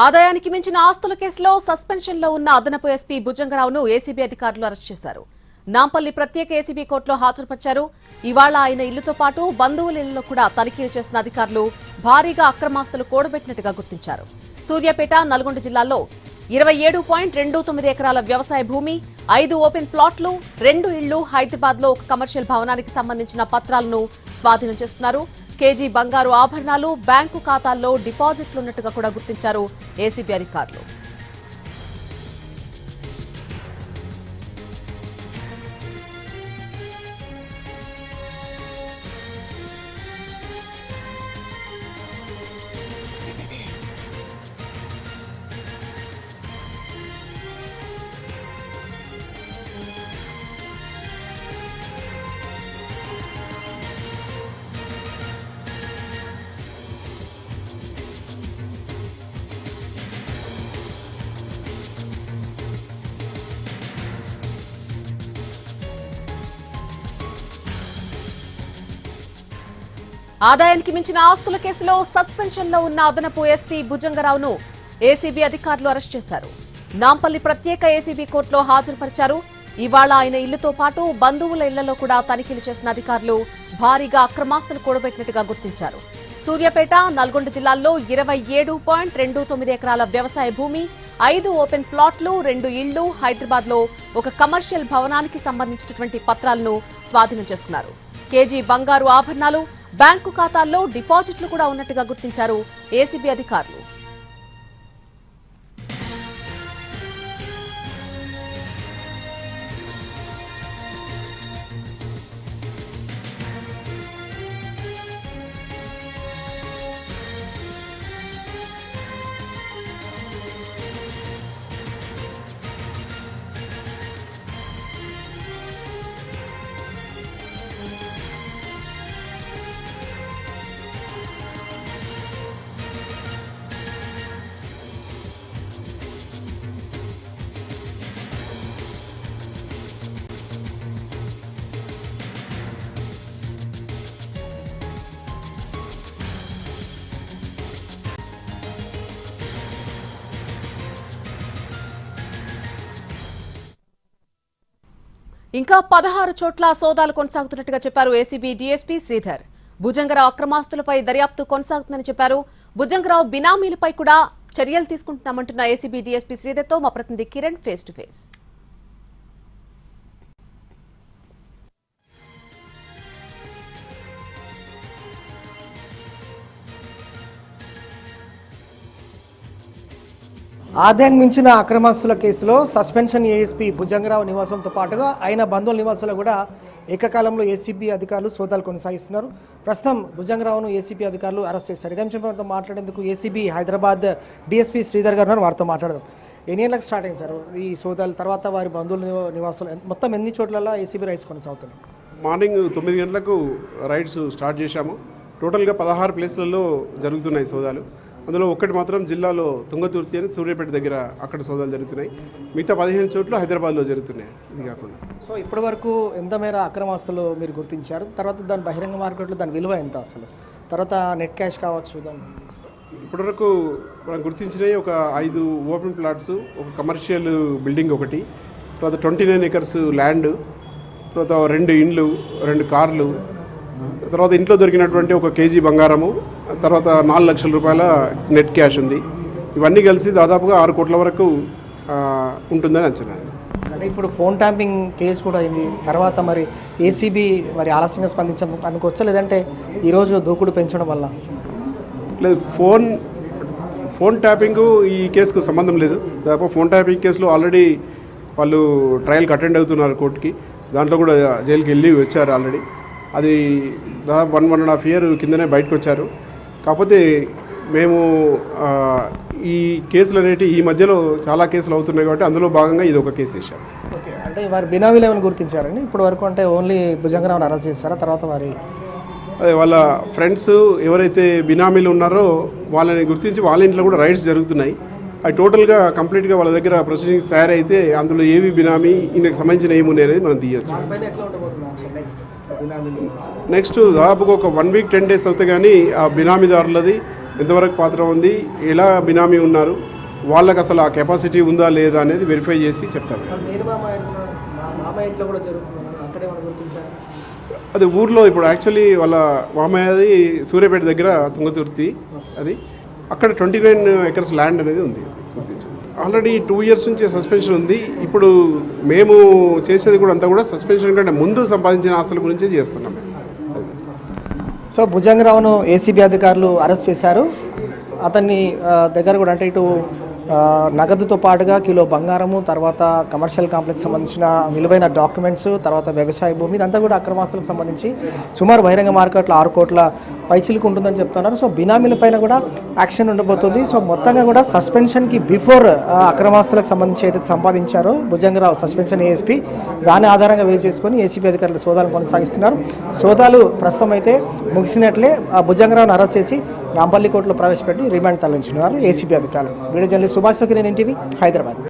ఆదాయానికి మించిన ఆస్తుల కేసులో సస్పెన్షన్లో ఉన్న అదనపు ఎస్పీ భుజంగరావును ఏసీబీ అధికారులు అరెస్ట్ చేశారు. నాంపల్లి ప్రత్యేక ఏసీబీ కోర్టులో హాజరుపరిచారు. ఇవాళ ఆయన ఇల్లుతో పాటు బంధువుల ఇళ్లలో కూడా తనిఖీలు చేసిన అధికారులు భారీగా అక్రమాస్తులు కూడబెట్టినట్టుగా గుర్తించారు. సూర్యాపేట, నల్గొండ జిల్లాల్లో 27.29 ఎకరాల వ్యవసాయ భూమి, 5 ఓపెన్ ప్లాట్లు, 2 ఇళ్లు, హైదరాబాద్ లో ఒక కమర్షియల్ భవనానికి సంబంధించిన పత్రాలను స్వాధీనం చేసుకున్నారు. కేజీ బంగారు ఆభరణాలు బ్యాంకు ఖాతాల్లో డిపాజిట్లున్నట్టుగా కూడా గుర్తించారు ఏసీబీ అధికారులు. ఆదాయానికి మించిన ఆస్తుల కేసులో సస్పెన్షన్లో ఉన్న అదనపు ఎస్పీ భుజంగరావును ఏసీబీ అధికారులు అరెస్ట్ చేశారు. నాంపల్లి ప్రత్యేక ఏసీబీ కోర్టులో హాజరుపరిచారు. ఇవాళ ఆయన ఇల్లుతో పాటు బంధువుల ఇళ్లలో కూడా తనిఖీలు చేసిన అధికారులు భారీగా అక్రమాస్తులు కూడబెట్టినట్టుగా గుర్తించారు. సూర్యాపేట, నల్గొండ జిల్లాల్లో 27.29 ఎకరాల వ్యవసాయ భూమి, 5 ఓపెన్ ప్లాట్లు, 2 ఇళ్లు, హైదరాబాద్ లో ఒక కమర్షియల్ భవనానికి సంబంధించినటువంటి పత్రాలను స్వాధీనం చేసుకున్నారు. కేజీ బంగారు ఆభరణాలు బ్యాంకు ఖాతాల్లో డిపాజిట్లు కూడా ఉన్నట్టుగా గుర్తించారు ఏసీబీ అధికారులు. ఇంకా 16 చోట్ల సోదాలు కొనసాగుతున్నట్టుగా చెప్పారు ఏసీబీ డీఎస్పీ శ్రీధర్. భుజంగరావు అక్రమాస్తులపై దర్యాప్తు కొనసాగుతుందని చెప్పారు. భుజంగరావు బినామీలపై కూడా చర్యలు తీసుకుంటున్నామంటున్న ఏసీబీ డీఎస్పీ శ్రీధర్తో మా ప్రతినిధి కిరణ్ ఫేస్ టు ఫేస్. ఆదాయం మించిన అక్రమాస్తుల కేసులో సస్పెన్షన్ ఏఎస్పీ భుజంగరావు నివాసంతో పాటుగా ఆయన బంధువుల నివాసాలు కూడా ఏకకాలంలో ఏసీబీ అధికారులు సోదాలు కొనసాగిస్తున్నారు. ప్రస్తుతం భుజంగరావును ఏసీబీ అధికారులు అరెస్ట్ చేశారు. ఇదే అంశంతో మాట్లాడేందుకు ఏసీబీ హైదరాబాద్ డీఎస్పీ శ్రీధర్ గారు వారితో మాట్లాడదాం. ఎన్ని గంటలకు స్టార్ట్ అయింది సార్ ఈ సోదాల తర్వాత వారి బంధువుల నివాసాలు మొత్తం ఎన్ని చోట్ల ఏసీబీ రైడ్స్ కొనసాగుతున్నాయి? మార్నింగ్ 9 గంటలకు రైడ్స్ స్టార్ట్ చేశాము. టోటల్గా 16 ప్లేస్లలో జరుగుతున్నాయి సోదాలు. అందులో ఒక్కటి మాత్రం జిల్లాలో తుంగతుర్తి అని సూర్యాపేట దగ్గర అక్కడ సోదాలు జరుగుతున్నాయి. మిగతా 15 చోట్ల హైదరాబాద్లో జరుగుతున్నాయి. ఇది కాకుండా సో ఇప్పటి వరకు ఎంత మేర అక్రమాస్తులు మీరు గుర్తించారు? తర్వాత దాని బహిరంగ మార్కెట్లో దాని విలువ ఎంత అసలు? తర్వాత నెట్ క్యాష్ కావచ్చు దాన్ని ఇప్పటివరకు మనం గుర్తించినవి ఒక 5 ఓపెన్ ప్లాట్స్, ఒక కమర్షియల్ బిల్డింగ్ ఒకటి, తర్వాత 29 ఎకర్స్ ల్యాండ్, తర్వాత 2 ఇండ్లు, 2 కార్లు, తర్వాత ఇంట్లో దొరికినటువంటి ఒక కేజీ బంగారము, తర్వాత 4 లక్షల రూపాయల నెట్ క్యాష్ ఉంది. ఇవన్నీ కలిసి దాదాపుగా 6 కోట్ల వరకు ఉంటుందని అంచనా. అంటే ఇప్పుడు ఫోన్ ట్యాంపింగ్ కేసు కూడా అయింది. తర్వాత మరి ఏసీబీ మరి ఆలస్యంగా స్పందించడం అనుకోవచ్చా, లేదంటే ఈరోజు దూకుడు పెంచడం వల్ల? లేదు, ఫోన్ ట్యాపింగ్ ఈ కేసుకు సంబంధం లేదు. దాదాపు ఫోన్ ట్యాపింగ్ కేసులో ఆల్రెడీ వాళ్ళు ట్రయల్కి అటెండ్ అవుతున్నారు కోర్టుకి. దాంట్లో కూడా జైలుకి వెళ్ళి వచ్చారు ఆల్రెడీ. అది దాదాపు 1.5 ఇయర్ కిందనే బయటకు వచ్చారు. కాకపోతే మేము ఈ కేసులు అనేవి ఈ మధ్యలో చాలా కేసులు అవుతున్నాయి కాబట్టి అందులో భాగంగా ఇది ఒక కేసు వేశారు. ఓకే, అంటే వారి బినామీలు ఏమైనా గుర్తించారండి ఇప్పటి వరకు? అంటే ఓన్లీ భుజంగరావుని అరెస్ట్ చేస్తారా? తర్వాత వారి అదే వాళ్ళ ఫ్రెండ్స్ ఎవరైతే బినామీలు ఉన్నారో వాళ్ళని గుర్తించి వాళ్ళ ఇంట్లో కూడా రైడ్స్ జరుగుతున్నాయి. అది టోటల్గా కంప్లీట్గా వాళ్ళ దగ్గర ప్రొసీడింగ్స్ తయారైతే అందులో ఏవి బినామీ, ఈయనకు సంబంధించిన ఏమున్నాయి అనేది మనం తీయచ్చు. నెక్స్ట్ దాదాపుగా ఒక 1 వీక్ 10 డేస్ అవుతే కానీ ఆ బినామీదారులది ఎంతవరకు పాత్ర ఉంది, ఎలా బినామీ ఉన్నారు, వాళ్ళకి అసలు ఆ కెపాసిటీ ఉందా లేదా అనేది వెరిఫై చేసి చెప్తారు. అది ఊర్లో ఇప్పుడు యాక్చువల్లీ వాళ్ళ మామయ్యది సూర్యాపేట దగ్గర తుంగతుర్తి, అది అక్కడ 29 ఎకర్స్ ల్యాండ్ అనేది ఉంది. ఆల్రెడీ 2 years నుంచి సస్పెన్షన్ ఉంది. ఇప్పుడు మేము చేసేది కూడా అంతా కూడా సస్పెన్షన్ కంటే ముందు సంపాదించిన ఆస్తుల గురించే చేస్తున్నాం. సో భుజంగరావును ఏసీబీ అధికారులు అరెస్ట్ చేశారు. అతన్ని దగ్గర కూడా అంటే ఇటు నగదుతో పాటుగా కిలో బంగారము, తర్వాత కమర్షియల్ కాంప్లెక్స్ సంబంధించిన విలువైన డాక్యుమెంట్స్, తర్వాత వ్యవసాయ భూమి, ఇదంతా కూడా అక్రమాస్తులకు సంబంధించి సుమారు బహిరంగ మార్కెట్లో 6 కోట్ల పైచిలకు ఉంటుందని చెప్తున్నారు. సో బినామీల పైన కూడా యాక్షన్ ఉండబోతుంది. సో మొత్తంగా కూడా సస్పెన్షన్కి బిఫోర్ అక్రమాస్తులకు సంబంధించి ఏదైతే సంపాదించారో భుజంగరావు సస్పెన్షన్ ఏఎస్పీ, దాని ఆధారంగా వేసి చేసుకొని ఏసీబీ అధికారులు సోదాలు కొనసాగిస్తున్నారు. సోదాలు ప్రస్తుతం అయితే ముగిసినట్లే. భుజంగరావును అరెస్ట్ చేసి నాంపల్లి కోర్టులో ప్రవేశపెట్టి రిమాండ్ తరలించున్నారు ఏసీబీ అధికారులు. వీడియో జర్నలిస్ట్ సుభాష్, నేను ఎన్టీవీ, హైదరాబాద్.